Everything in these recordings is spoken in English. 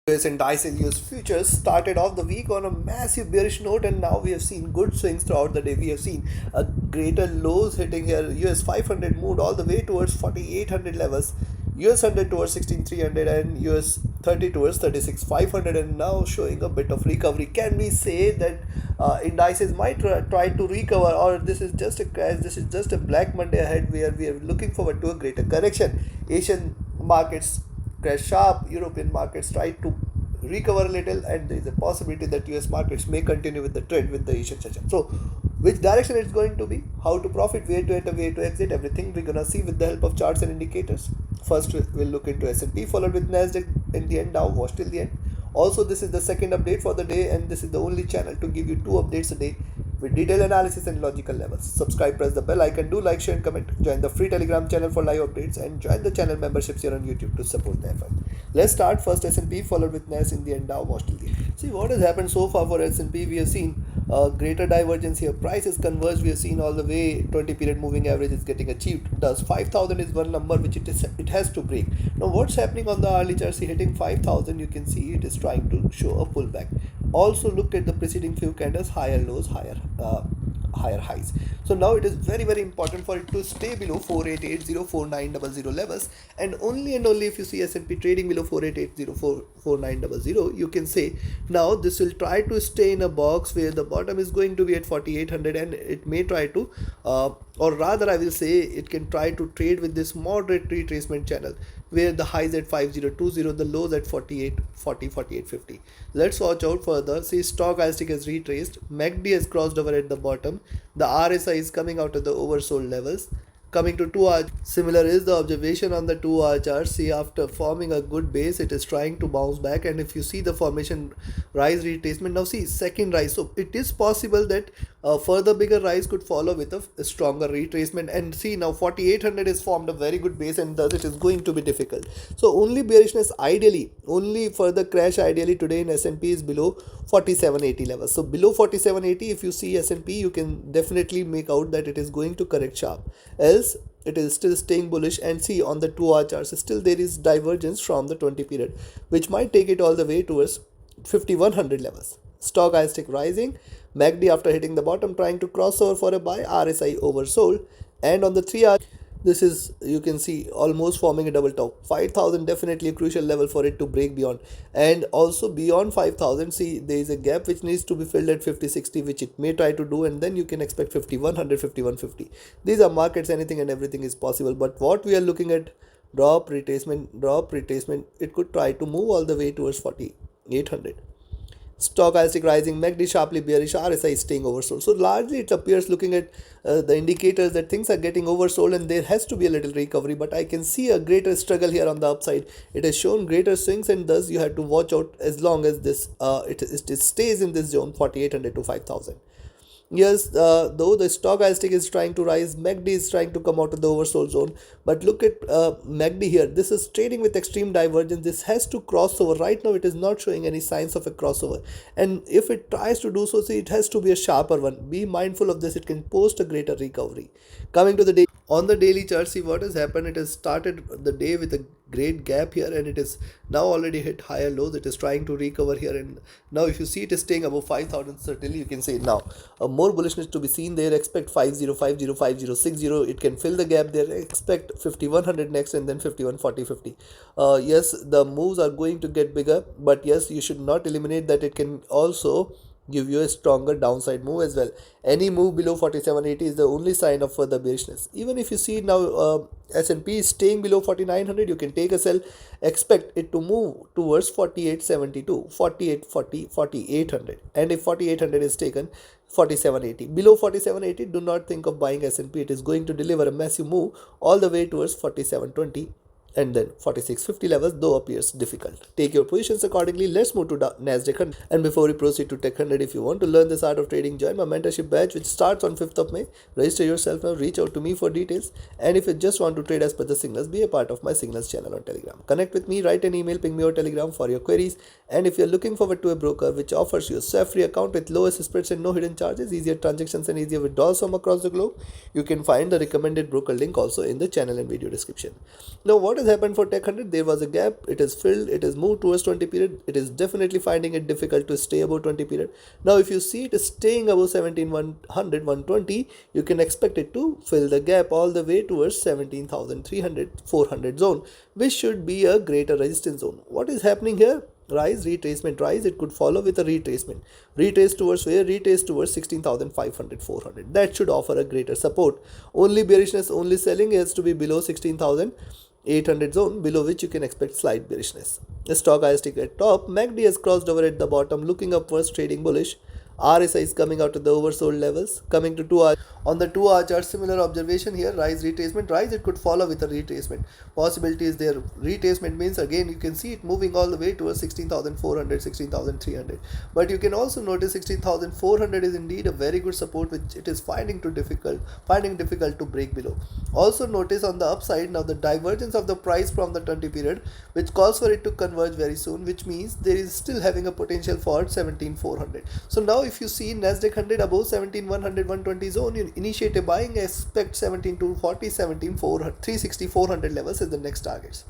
US indices US futures started off the week on a massive bearish note, and now we have seen good swings throughout the day. We have seen a greater lows hitting here. US 500 moved all the way towards 4800 levels, US 100 towards 16300, and US 30 towards 36500, and now showing a bit of recovery. Can we say that indices might try to recover, or this is just a crash? This is just a black Monday ahead where we are looking forward to a greater correction. Asian markets crash sharp, European markets try to recover a little, and there is a possibility that US markets may continue with the trend with the Asian session. So, which direction it's going to be, how to profit, where to enter, where to exit, everything we're gonna see with the help of charts and indicators. First, we'll look into S&P, followed with Nasdaq in the end, Dow, watch till the end. Also, this is the second update for the day, and this is the only channel to give you 2 updates a day with detailed analysis and logical levels. Subscribe, press the bell icon, do like, share, and comment. Join the free Telegram channel for live updates, and join the channel memberships here on YouTube to support the effort. Let's start first S&P, followed with NAS in the end, Dow, watch till the end. See what has happened so far for S&P. We have seen greater divergence here. Prices converged. We have seen all the way 20 period moving average is getting achieved. Thus 5000 is one number which it has to break. Now what's happening on the early chart? See, hitting 5000, you can see it is trying to show a pullback. Also look at the preceding few candles, higher lows, higher highs. So now it is very important for it to stay below 4880 4900 levels, and only if you see S&P trading below 4880 4900, you can say now this will try to stay in a box where the bottom is going to be at 4800, and it may try to or rather I will say it can try to trade with this moderate retracement channel where the highs at 5020, the lows at 4840 4850. Let's watch out further. See, stochastic has retraced, MACD has crossed over at the bottom, the RSI is coming out of the oversold levels. Coming to 2 hour, similar is the observation on the 2 hour chart. See, after forming a good base, it is trying to bounce back, and if you see the formation rise retracement, now see second rise, so it is possible that a further bigger rise could follow with a stronger retracement. And see, now 4800 is formed a very good base, and thus it is going to be difficult. So only bearishness ideally, only further crash ideally today in S&P is below 4780 levels. So below 4780, if you see S&P, you can definitely make out that it is going to correct sharp, else it is still staying bullish. And see, on the 2 hour charts, still there is divergence from the 20 period, which might take it all the way towards 5100 levels. Stochastic rising, MACD after hitting the bottom trying to cross over for a buy, RSI oversold, and on the 3 hour, this is, you can see, almost forming a double top. 5000 definitely a crucial level for it to break beyond, and also beyond 5000, see, there is a gap which needs to be filled at 5060, which it may try to do, and then you can expect 5100 5150. These are markets, anything and everything is possible. But what we are looking at, drop retracement, it could try to move all the way towards 4800. Stochastic rising, MACD sharply bearish, RSI staying oversold. So largely it appears, looking at the indicators, that things are getting oversold and there has to be a little recovery, but I can see a greater struggle here on the upside. It has shown greater swings, and thus you have to watch out as long as this it stays in this zone 4800 to 5000. Yes, though the stochastic is trying to rise, MACD is trying to come out of the oversold zone. But look at MACD here. This is trading with extreme divergence. This has to cross over. Right now, it is not showing any signs of a crossover. And if it tries to do so, see, it has to be a sharper one. Be mindful of this. It can post a greater recovery. Coming to the day, on the daily chart, see what has happened. It has started the day with a great gap here, and it is now already hit higher lows. It is trying to recover here, and now if you see it is staying above 5000, certainly you can say now more bullishness to be seen there. Expect 5050 5060. It can fill the gap there. Expect 5100 next, and then 5140 50. Yes, the moves are going to get bigger, but yes, you should not eliminate that it can also give you a stronger downside move as well. Any move below 4780 is the only sign of further bearishness. Even if you see now S&P is staying below 4900, you can take a sell. Expect it to move towards 4872, 4840, 4800, and if 4800 is taken, 4780. Below 4780, do not think of buying S&P. It is going to deliver a massive move all the way towards 4720, and then 4650 levels, though appears difficult. Take your positions accordingly. Let's move to Nasdaq 100. And before we proceed to Tech 100, if you want to learn this art of trading, join my mentorship batch, which starts on 5th of May. Register yourself now, reach out to me for details. And if you just want to trade as per the signals, be a part of my signals channel on Telegram. Connect with me, write an email, ping me or Telegram for your queries. And if you're looking forward to a broker which offers you a SWAP-free account with lowest spreads and no hidden charges, easier transactions and easier withdrawals from across the globe, you can find the recommended broker link also in the channel and video description. Now, what has happened for Tech 100? There was a gap, it is filled, it is moved towards 20 period. It is definitely finding it difficult to stay above 20 period. Now if you see it is staying above 17,100, 120, you can expect it to fill the gap all the way towards 17,300, 400 zone, which should be a greater resistance zone. What is happening here? Rise, retracement, rise. It could follow with a retracement. Retrace towards where? Retrace towards 16,500, 400. That should offer a greater support. Only bearishness, only selling is to be below 16,800 zone, below which you can expect slight bearishness. The stochastic at top. MACD has crossed over at the bottom, looking upwards, trading bullish. RSI is coming out of the oversold levels. Coming to 2 hour. On the 2 hour chart, similar observation here. Rise, retracement, rise. It could follow with a retracement. Possibility is there. Retracement means again you can see it moving all the way towards 16,400, 16,300. But you can also notice 16,400 is indeed a very good support, which it is finding difficult to break below. Also notice on the upside now the divergence of the price from the 20 period, which calls for it to converge very soon, which means there is still having a potential for 17,400. So now if you see Nasdaq 100 above 17,100, 120 zone, you initiate a buying, expect 17,240, 17,400, 360, 400 levels as the next targets.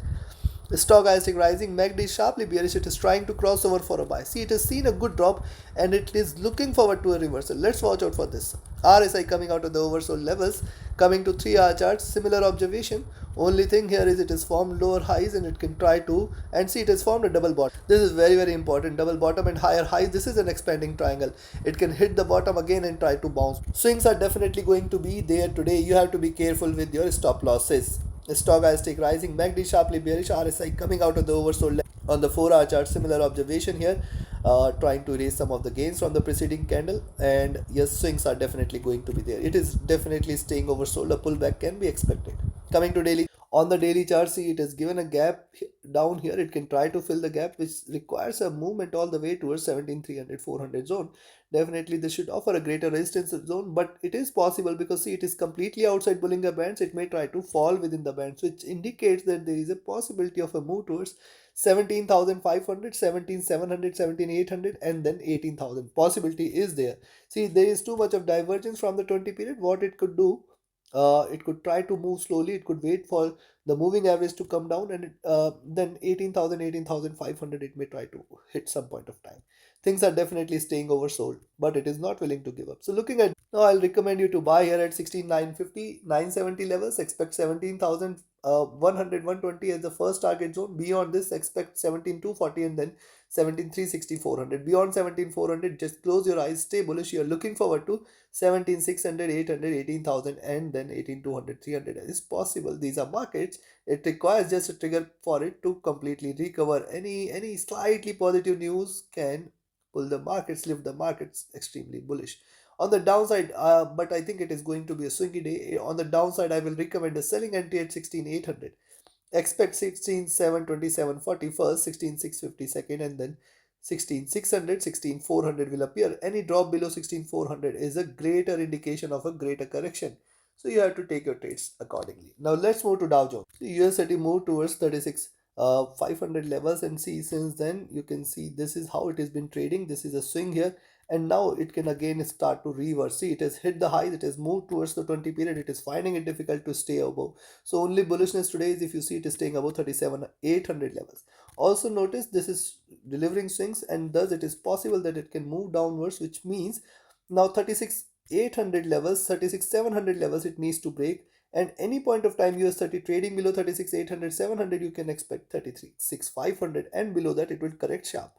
Stochastic rising, MACD is sharply bearish. It is trying to cross over for a buy. See, it has seen a good drop and it is looking forward to a reversal. Let's watch out for this. RSI coming out of the oversold levels. Coming to 3 hour charts, similar observation. Only thing here is it has formed lower highs and it can try to, and see it has formed a double bottom. This is very very important. Double bottom and higher highs. This is an expanding triangle. It can hit the bottom again and try to bounce. Swings are definitely going to be there today. You have to be careful with your stop losses. Stochastic rising, MACD sharply bearish, RSI coming out of the oversold level. On the 4 hour chart, similar observation here, trying to erase some of the gains from the preceding candle, and yes, swings are definitely going to be there. It is definitely staying oversold. A pullback can be expected. Coming to daily, on the daily chart, see it is given a gap down here. It can try to fill the gap, which requires a movement all the way towards 17,300, 400 zone. Definitely this should offer a greater resistance zone, but it is possible because see it is completely outside Bollinger Bands. It may try to fall within the bands, which indicates that there is a possibility of a move towards 17,500, 17,700, 17,800, and then 18,000. Possibility is there. See, there is too much of divergence from the 20 period. What it could do, it could try to move slowly. It could wait for the moving average to come down, and then 18,000, 18,500 it may try to hit some point of time. Things are definitely staying oversold, but it is not willing to give up. So looking at now, I'll recommend you to buy here at 16,950, 970 levels. Expect 17,000 100, 120 as the first target zone. Beyond this, expect 17,240 and then 17,360, 400. Beyond 17,400, just close your eyes, stay bullish. You're looking forward to 17,600, 800, 18,000, and then 18,200, 300 is possible. These are markets. It requires just a trigger for it to completely recover. Any slightly positive news can pull the markets, lift the markets extremely bullish. On the downside, but I think it is going to be a swingy day. On the downside, I will recommend a selling entry at 16,800. Expect 16,727.40 first, 16,650 second, and then 16,600, 16,400 will appear. Any drop below 16,400 is a greater indication of a greater correction. So you have to take your trades accordingly. Now let's move to Dow Jones. The US30 moved towards 36 500 levels, and see since then you can see this is how it has been trading. This is a swing here, and now it can again start to reverse. See, it has hit the highs, it has moved towards the 20 period. It is finding it difficult to stay above. So only bullishness today is if you see it is staying above 37,800 levels. Also notice this is delivering swings, and thus it is possible that it can move downwards, which means now 36,800 levels, 36,700 levels it needs to break. And any point of time US30 trading below 36,800, 700, you can expect 33,600, and below that it will correct sharp.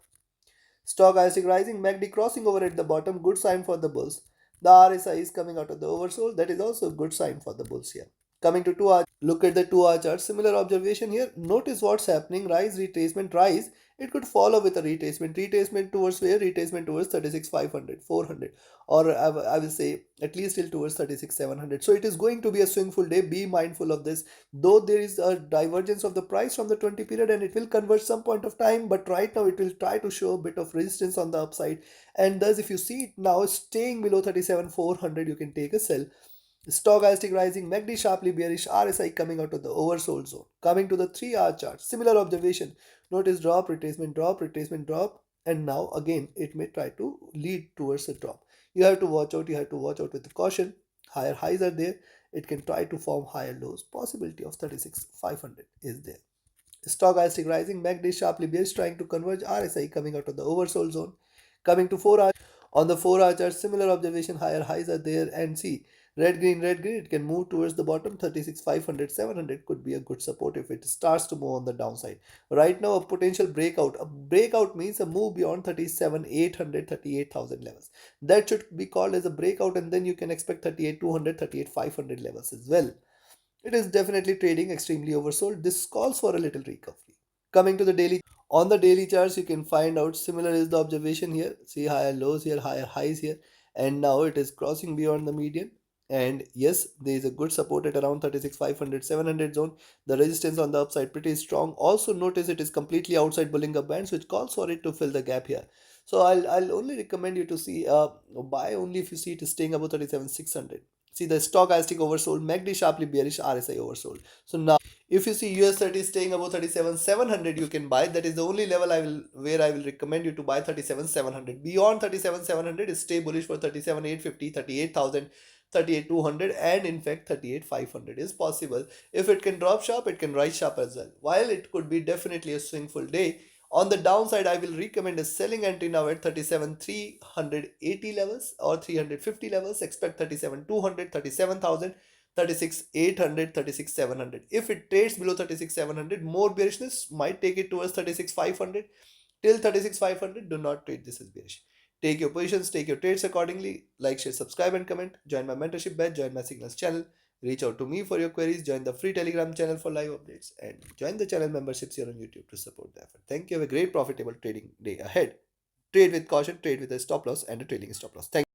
Stochastic rising, MACD crossing over at the bottom, good sign for the bulls. The RSI is coming out of the oversold, that is also a good sign for the bulls here. Coming to 2 hour, look at the 2 hour chart, similar observation here. Notice what's happening, rise, retracement, rise. It could follow with a retracement towards where? Retracement towards 36,500, 400, or I will say at least till towards 36,700. So it is going to be a swingful day. Be mindful of this. Though there is a divergence of the price from the 20 period and it will converge some point of time, but right now it will try to show a bit of resistance on the upside. And thus if you see it now staying below 37,400, you can take a sell. Stochastic rising, MACD sharply bearish, RSI coming out of the oversold zone. Coming to the 3 hour chart, similar observation. Notice drop, retracement, drop, and now again it may try to lead towards a drop. You have to watch out. You have to watch out with caution. Higher highs are there. It can try to form higher lows. Possibility of 36,500 is there. Stochastic rising, MACD sharply bearish, trying to converge RSI coming out of the oversold zone. Coming to 4 hours, on the 4 hour chart, similar observation, higher highs are there, and see, red green, it can move towards the bottom. 36,500, 700 could be a good support if it starts to move on the downside. Right now, a potential breakout. A breakout means a move beyond 37,800, 38,000 levels. That should be called as a breakout, and then you can expect 38,200, 38,500 levels as well. It is definitely trading extremely oversold. This calls for a little recovery. Coming to the daily, on the daily charts, you can find out similar is the observation here. See higher lows here, higher highs here, and now it is crossing beyond the median. And yes, there is a good support at around 36,500, 700 zone. The resistance on the upside pretty strong. Also notice it is completely outside bulling up bands, which calls for it to fill the gap here. So I'll only recommend you to see buy only if you see it is staying above 37,600. See the stochastic oversold, MACD sharply bearish, RSI oversold. So now if you see US30 staying above 37,700, you can buy. That is the only level I will recommend you to buy 37,700. Beyond 37,700 is stay bullish for 37,850, 38,000, 38,200, and in fact 38,500 is possible. If it can drop sharp, it can rise sharp as well. While it could be definitely a swingful day, on the downside, I will recommend a selling entry now at 37,380 levels or 350 levels. Expect 37,200, 37,000, 36,800, 36,700. If it trades below 36,700, more bearishness might take it towards 36,500. Till 36,500, do not trade this as bearish. Take your positions, take your trades accordingly. Like, share, subscribe, and comment. Join my mentorship batch, join my signals channel. Reach out to me for your queries. Join the free Telegram channel for live updates. And join the channel memberships here on YouTube to support the effort. Thank you. Have a great profitable trading day ahead. Trade with caution, trade with a stop loss and a trailing stop loss. Thank you.